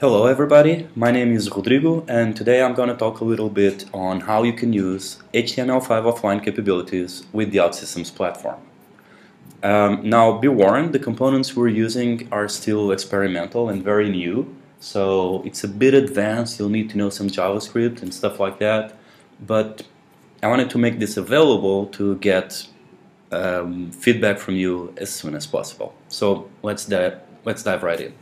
Hello everybody, my name is Rodrigo and today I'm going to talk a little bit on how you can use HTML5 offline capabilities with the OutSystems platform. Now be warned, the components we're using are still experimental and very new, so it's a bit advanced, you'll need to know some JavaScript and stuff like that, but I wanted to make this available to get feedback from you as soon as possible. So let's dive right in.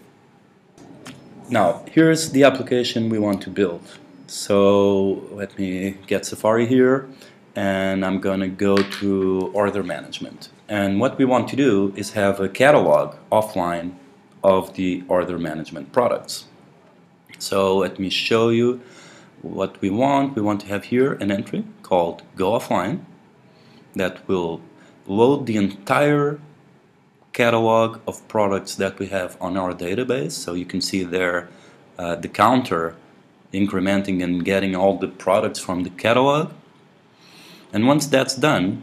Now, here's the application we want to build. So let me get Safari here, and I'm going to go to order management. And what we want to do is have a catalog offline of the order management products. So let me show you what we want. We want to have here an entry called Go Offline that will load the entire catalog of products that we have on our database. So you can see there the counter incrementing and getting all the products from the catalog. And once that's done,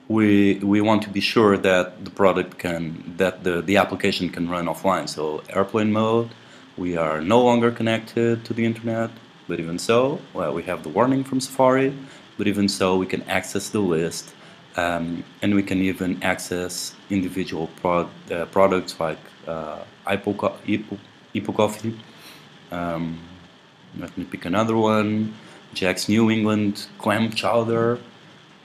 we want to be sure that the application can run offline. So airplane mode, we are no longer connected to the internet, but even so, well, we have the warning from Safari, but even so we can access the list. And we can even access individual products like Ipo Coffee. Let me pick another one, Jack's New England Clam Chowder,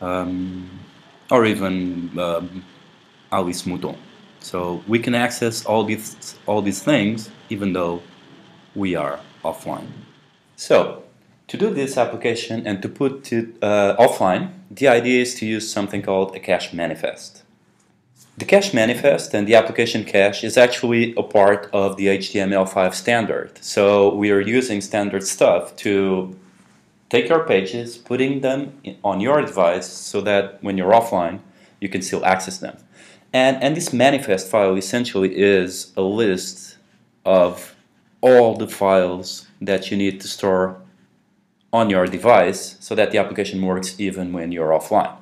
or even Alice Mouton. So we can access all these things even though we are offline. So to do this application and to put it offline, the idea is to use something called a cache manifest. The cache manifest and the application cache is actually a part of the HTML5 standard. So we are using standard stuff to take your pages, putting them on your device so that when you're offline, you can still access them. And this manifest file essentially is a list of all the files that you need to store on your device so that the application works even when you're offline.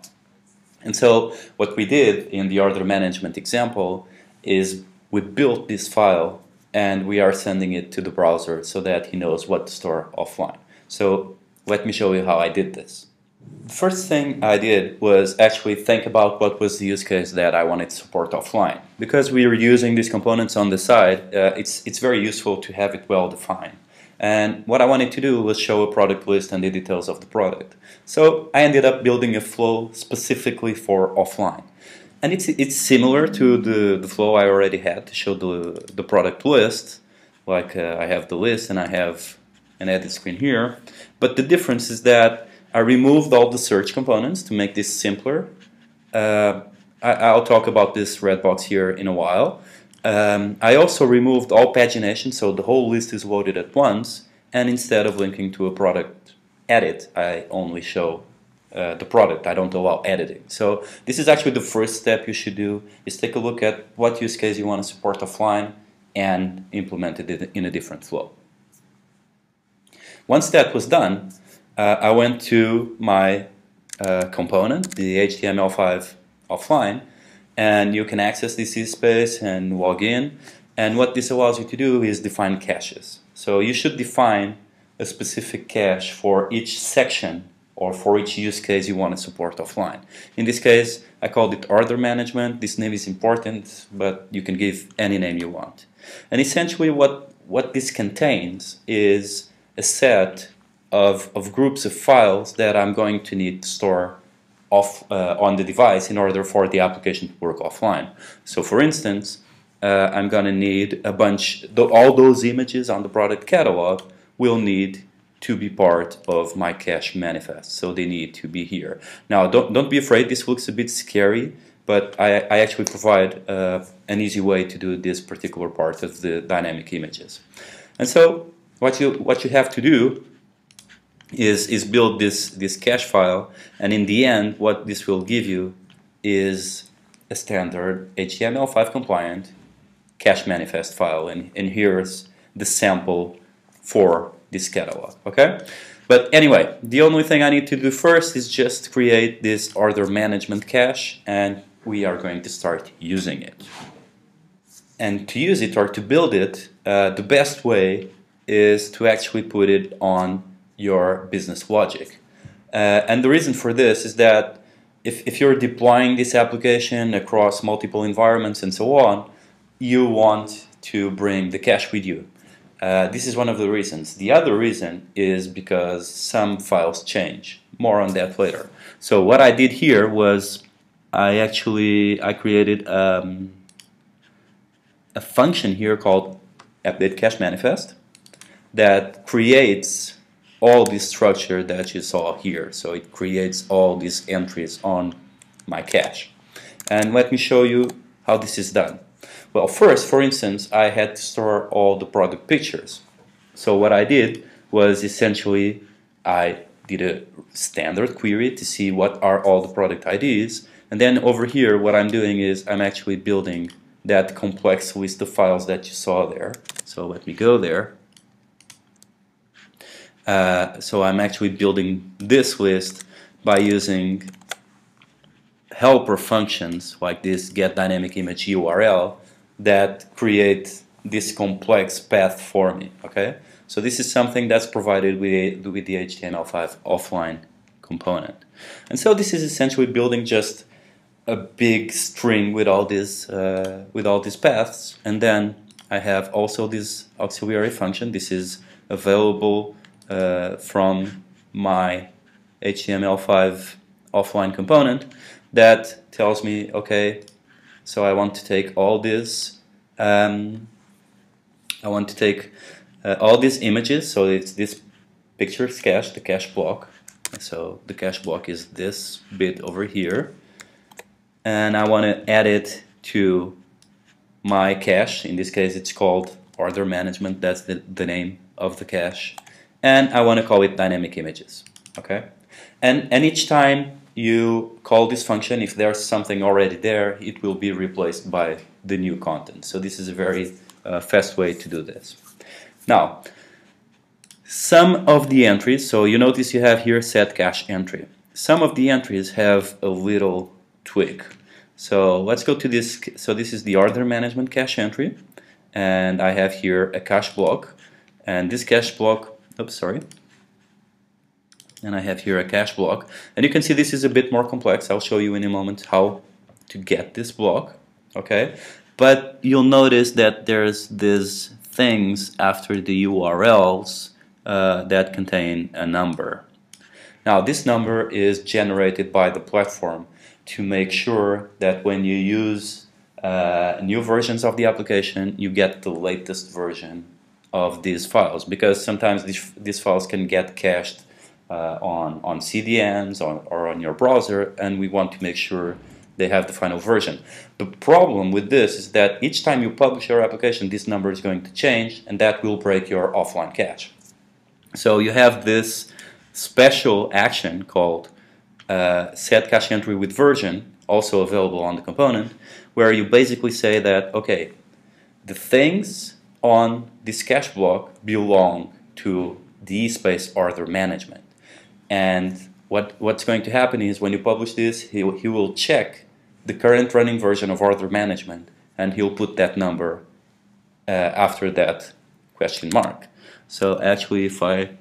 And so what we did in the order management example is we built this file and we are sending it to the browser so that he knows what to store offline. So let me show you how I did this. The first thing I did was actually think about what was the use case that I wanted to support offline. Because we were using these components on the side, it's very useful to have it well defined. And what I wanted to do was show a product list and the details of the product. So I ended up building a flow specifically for offline. And it's similar to the flow I already had to show the product list. Like I have the list and I have an edit screen here. But the difference is that I removed all the search components to make this simpler. I'll talk about this red box here in a while. I also removed all pagination, so the whole list is loaded at once, and instead of linking to a product edit, I only show the product. I don't allow editing. So this is actually the first step you should do, is take a look at what use case you want to support offline and implement it in a different flow. Once that was done, I went to my component, the HTML5 offline, and you can access this space and log in. And what this allows you to do is define caches. So you should define a specific cache for each section or for each use case you want to support offline. In this case, I called it order management. This name is important, but you can give any name you want. And essentially what this contains is a set of groups of files that I'm going to need to store on the device in order for the application to work offline. So for instance, I'm going to need a bunch, all those images on the product catalog will need to be part of my cache manifest. So they need to be here. Now don't be afraid, this looks a bit scary, but I actually provide an easy way to do this particular part of the dynamic images. And so what you have to do is build this cache file, and in the end what this will give you is a standard HTML5 compliant cache manifest file, and here's the sample for this catalog, okay? But anyway, the only thing I need to do first is just create this order management cache, and we are going to start using it. And to use it or to build it, the best way is to actually put it on your business logic. And the reason for this is that if you're deploying this application across multiple environments and so on, you want to bring the cache with you. This is one of the reasons. The other reason is because some files change. More on that later. So what I did here was I created a function here called update cache manifest that creates all this structure that you saw here. So it creates all these entries on my cache. And let me show you how this is done. Well, first, for instance, I had to store all the product pictures. So what I did was essentially I did a standard query to see what are all the product IDs. And then over here, what I'm doing is I'm actually building that complex list of files that you saw there. So let me go there. So I'm actually building this list by using helper functions like this getDynamicImage URL that create this complex path for me. Okay, so this is something that's provided with the HTML5 offline component, and so this is essentially building just a big string with all these paths, and then I have also this auxiliary function. This is available from my HTML5 offline component that tells me, okay, so I want to take all this, I want to take all these images, so it's this picture cache, the cache block. So the cache block is this bit over here, and I want to add it to my cache. In this case it's called order management, that's the name of the cache. And I want to call it dynamic images. Okay, and each time you call this function, if there's something already there, it will be replaced by the new content. So this is a very fast way to do this. Now, some of the entries, so you notice you have here set cache entry. Some of the entries have a little tweak. So let's go to this. So this is the order management cache entry, and I have here a cache block, and this cache block, oops, sorry. And I have here a cache block, and you can see this is a bit more complex. I'll show you in a moment how to get this block, okay? But you'll notice that there's these things after the URLs that contain a number. Now this number is generated by the platform to make sure that when you use new versions of the application, you get the latest version of these files, because sometimes these files can get cached on CDNs or on your browser, and we want to make sure they have the final version. The problem with this is that each time you publish your application, this number is going to change, and that will break your offline cache. So you have this special action called set cache entry with version, also available on the component, where you basically say that, okay, the things on this cache block belong to the space order management. And what's going to happen is when you publish this, he will check the current running version of order management, and he'll put that number after that question mark. So actually, if I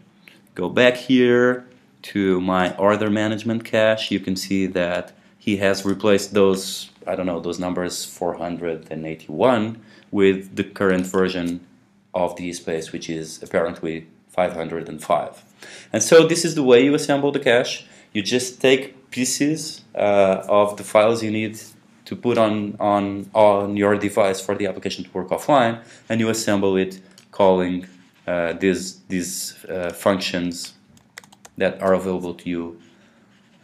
go back here to my order management cache, you can see that he has replaced those, I don't know, those numbers 481 with the current version of the space, which is apparently 505. And so this is the way you assemble the cache. You just take pieces of the files you need to put on your device for the application to work offline, and you assemble it calling these functions that are available to you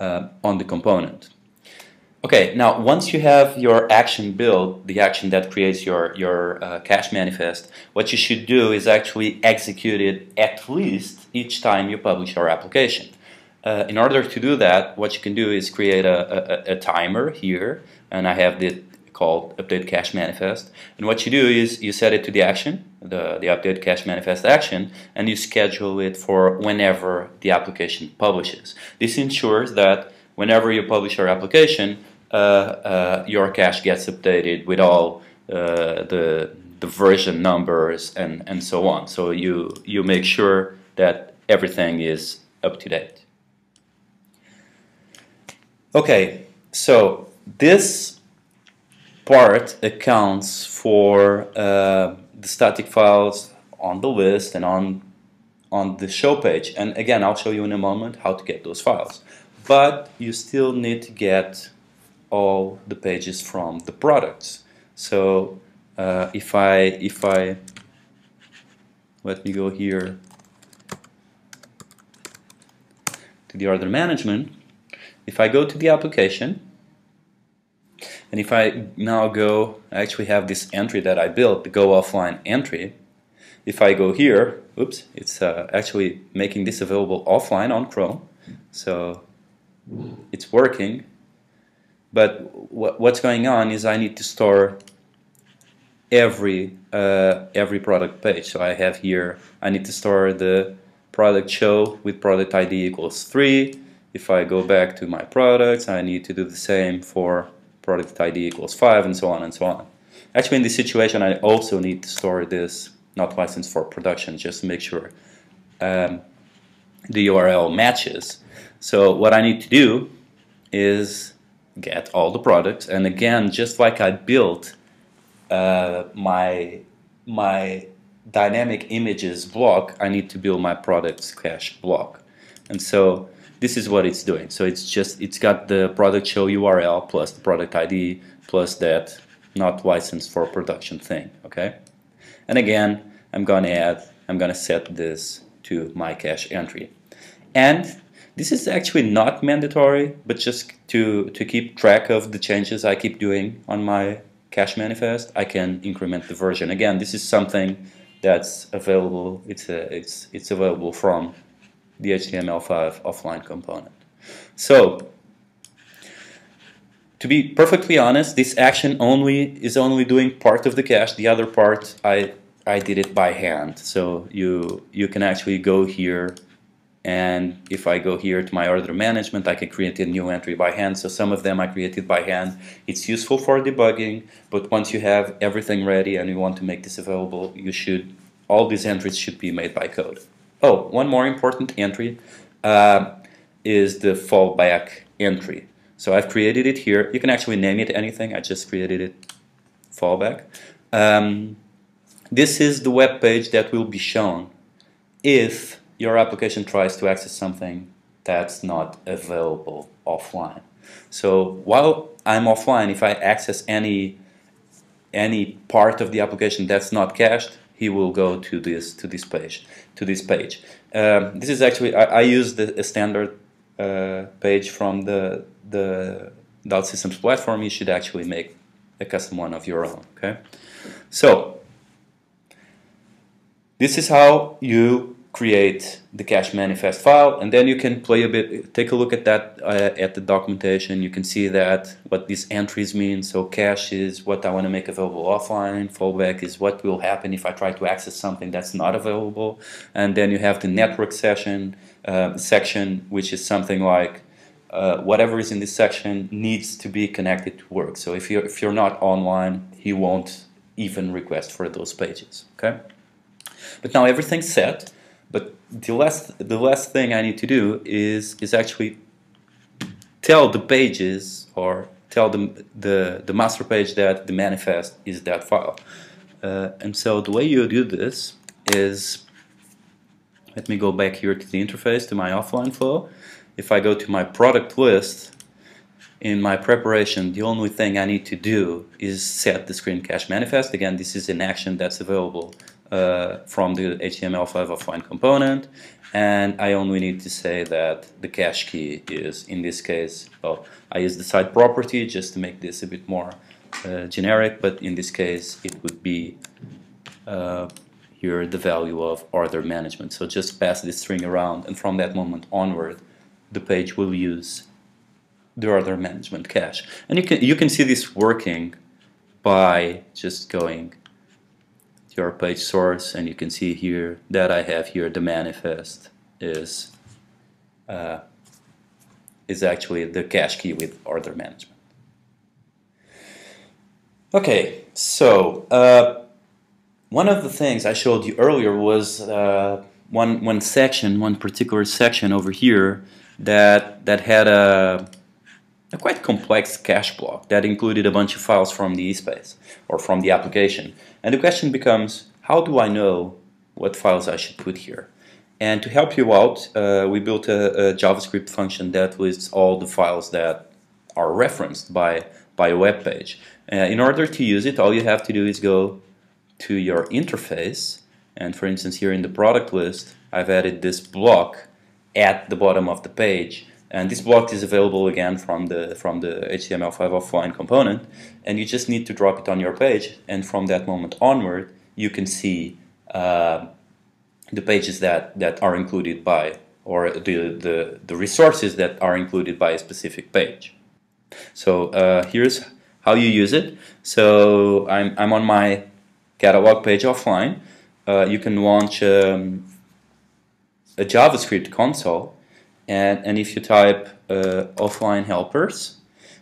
on the component. Okay, now once you have your action built, the action that creates your cache manifest, what you should do is actually execute it at least each time you publish your application. In order to do that, what you can do is create a timer here, and I have it called update cache manifest. And what you do is you set it to the action, the update cache manifest action, and you schedule it for whenever the application publishes. This ensures that whenever you publish your application, your cache gets updated with all the the version numbers and so on. So you make sure that everything is up to date. Okay, so this part accounts for the static files on the list and on the show page. And again, I'll show you in a moment how to get those files. But you still need to get all the pages from the products. So if I let me go here to the order management, if I go to the application, and if I now go, I actually have this entry that I built, the go offline entry. If I go here, oops, it's actually making this available offline on Chrome, so it's working. But what's going on is I need to store every product page. So I have here, I need to store the product show with product ID equals 3. If I go back to my products, I need to do the same for product ID equals 5, and so on and so on. Actually, in this situation, I also need to store this not licensed for production, just to make sure the URL matches. So what I need to do is get all the products, and again, just like I built my dynamic images block, I need to build my products cache block. And so this is what it's doing. So it's got the product show URL plus the product ID plus that not licensed for production thing. Okay, and again, I'm gonna set this to my cache entry. And this is actually not mandatory, but just to keep track of the changes I keep doing on my cache manifest, I can increment the version. Again, this is something that's available. It's available from the HTML5 offline component. So, to be perfectly honest, this action is only doing part of the cache. The other part I did it by hand. So you can actually go here, and if I go here to my order management, I can create a new entry by hand. So some of them I created by hand. It's useful for debugging, but once you have everything ready and you want to make this available, all these entries should be made by code. Oh, one more important entry is the fallback entry. So I've created it here. You can actually name it anything. I just created it fallback. This is the web page that will be shown if your application tries to access something that's not available offline. So while I'm offline, if I access any part of the application that's not cached, he will go to this page. This is actually I used a standard page from the OutSystems platform. You should actually make a custom one of your own. Okay, so this is how you create the cache manifest file, and then you can take a look at that at the documentation. You can see that what these entries mean. So cache is what I want to make available offline. Fallback is what will happen if I try to access something that's not available. And then you have the network section, which is something like whatever is in this section needs to be connected to work. So if you're not online, he won't even request for those pages. Okay. But now everything's set. But the last thing I need to do is actually tell the pages, or tell the master page that the manifest is that file. And so the way you do this is, let me go back here to the interface, to my offline flow. If I go to my product list, in my preparation, the only thing I need to do is set the screen cache manifest. Again, this is an action that's available from the HTML5 offline component, and I only need to say that the cache key is, in this case, well, I use the site property just to make this a bit more generic, but in this case it would be here the value of order management. So just pass this string around, and from that moment onward the page will use the order management cache. And you can see this working by just going your page source, and you can see here that I have here the manifest is actually the cache key with order management. Okay, so one of the things I showed you earlier was one particular section over here that had a quite complex cache block that included a bunch of files from the eSpace or from the application. And the question becomes, how do I know what files I should put here? And to help you out, we built a JavaScript function that lists all the files that are referenced by a web page. In order to use it, all you have to do is go to your interface, and for instance here in the product list I've added this block at the bottom of the page, and this block is available again from the HTML5 offline component, and you just need to drop it on your page, and from that moment onward you can see the pages that are included by, or the resources that are included by a specific page. So here's how you use it. So I'm on my catalog page offline. You can launch a JavaScript console, and if you type offline helpers,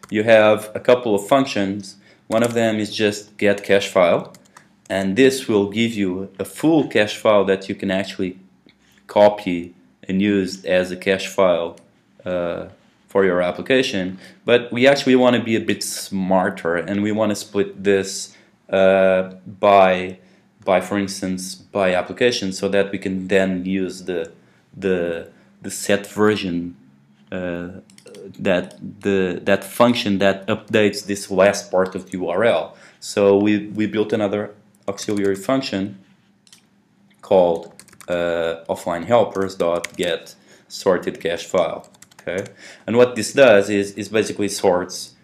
you have a couple of functions. One of them is just get cache file, and this will give you a full cache file that you can actually copy and use as a cache file for your application. But we actually want to be a bit smarter, and we want to split this by for instance by application, so that we can then use the set version, that function that updates this last part of the URL. So we built another auxiliary function called offline helpers.get sorted cache file. Okay, and what this does is basically sorts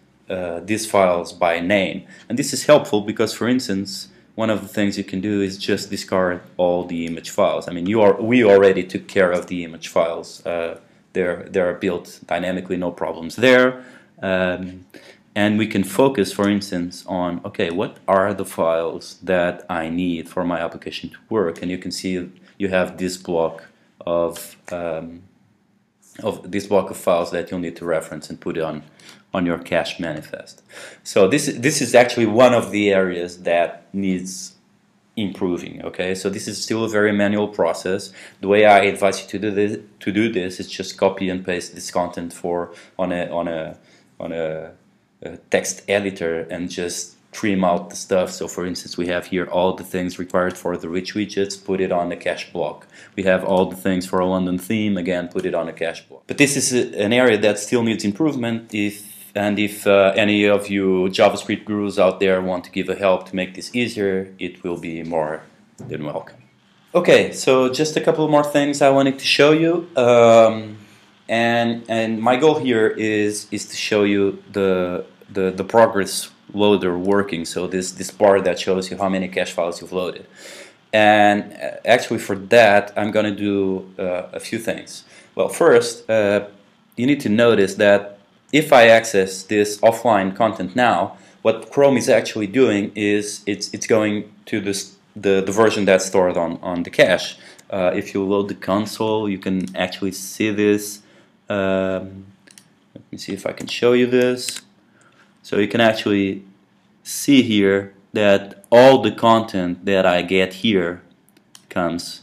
these files by name, and this is helpful because, for instance, one of the things you can do is just discard all the image files. I mean, we already took care of the image files. They're built dynamically, no problems there, and we can focus, for instance, on, okay, what are the files that I need for my application to work? And you can see you have this block of files that you'll need to reference and put it on your cache manifest. So this is actually one of the areas that needs improving. Okay, so this is still a very manual process. The way I advise you to do this is just copy and paste this content on a text editor and just trim out the stuff. So for instance, we have here all the things required for the rich widgets, put it on the cache block. We have all the things for a London theme, again, put it on a cache block. But this is an area that still needs improvement. If any of you JavaScript gurus out there want to give a help to make this easier, it will be more than welcome. Okay, so just a couple more things I wanted to show you, and my goal here is to show you the progress loader working. So this bar that shows you how many cache files you've loaded. And actually for that I'm going to do a few things. Well, first you need to notice that if I access this offline content now, what Chrome is actually doing is it's going to the version that's stored on the cache. If you load the console, you can actually see this. Let me see if I can show you this. So you can actually see here that all the content that I get here comes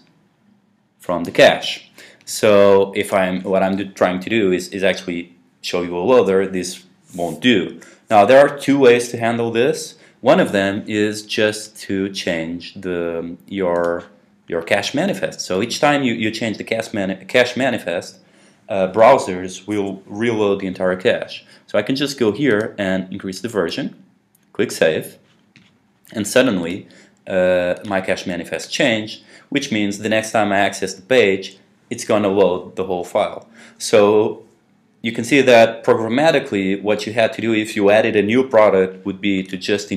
from the cache. So if what I'm trying to do is actually show you a loader, this won't do. Now there are two ways to handle this. One of them is just to change your cache manifest. So each time you change the cache manifest, browsers will reload the entire cache. So I can just go here and increase the version, click Save, and suddenly my cache manifest changed, which means the next time I access the page, it's going to load the whole file. So you can see that programmatically what you had to do if you added a new product would be to just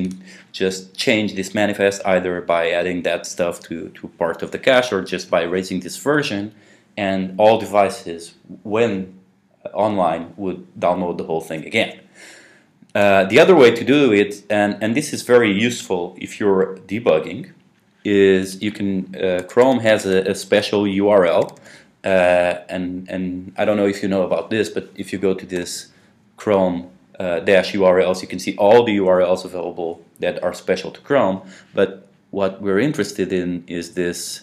change this manifest, either by adding that stuff to part of the cache or just by raising this version, and all devices when online would download the whole thing again. The other way to do it, and this is very useful if you're debugging, is you can Chrome has a special URL. And I don't know if you know about this, but if you go to this Chrome dash URLs, you can see all the URLs available that are special to Chrome. But what we're interested in is this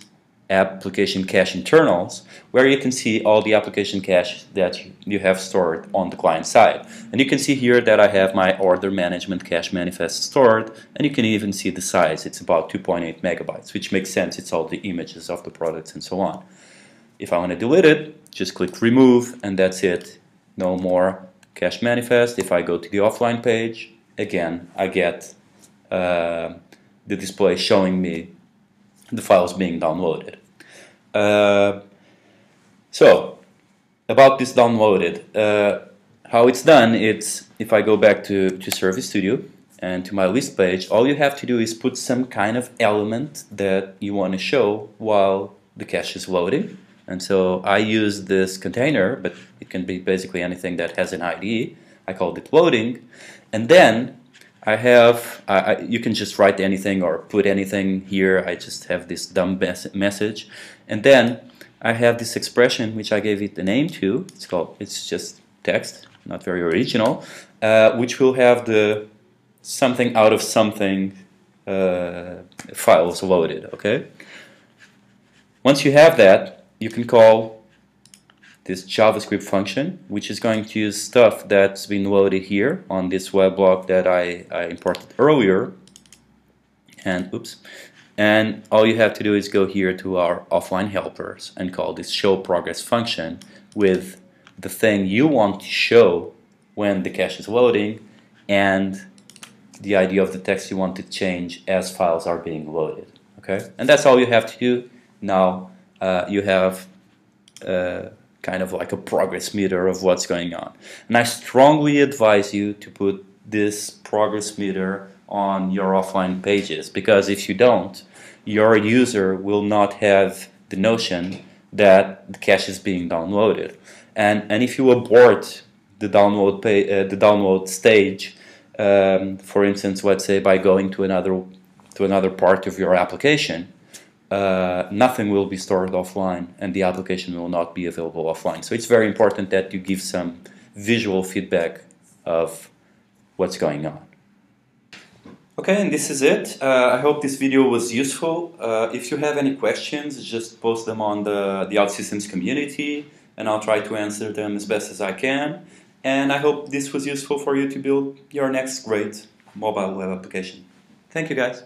application cache internals, where you can see all the application cache that you have stored on the client side. And you can see here that I have my order management cache manifest stored, and you can even see the size. It's about 2.8 megabytes, which makes sense. It's all the images of the products and so on. If I want to delete it, just click remove, and that's it. No more cache manifest. If I go to the offline page, again, I get the display showing me the files being downloaded. So, about this downloaded, how it's done, it's if I go back to Service Studio and to my list page, all you have to do is put some kind of element that you want to show while the cache is loading. And so I use this container, but it can be basically anything that has an ID. I called it loading. And then I have, you can just write anything or put anything here. I just have this dumb message. And then I have this expression, which I gave it a name to. It's just text, not very original, which will have the something out of something files loaded, okay? Once you have that, you can call this JavaScript function, which is going to use stuff that's been loaded here on this weblog that I imported earlier. And oops. And all you have to do is go here to our offline helpers and call this show progress function with the thing you want to show when the cache is loading and the ID of the text you want to change as files are being loaded. Okay? And that's all you have to do. Now you have kind of like a progress meter of what's going on. And I strongly advise you to put this progress meter on your offline pages, because if you don't, your user will not have the notion that the cache is being downloaded. And if you abort the download stage, for instance, let's say by going to another part of your application, nothing will be stored offline and the application will not be available offline. So it's very important that you give some visual feedback of what's going on. Okay, and this is it. I hope this video was useful. If you have any questions, just post them on the OutSystems community and I'll try to answer them as best as I can. And I hope this was useful for you to build your next great mobile web application. Thank you, guys.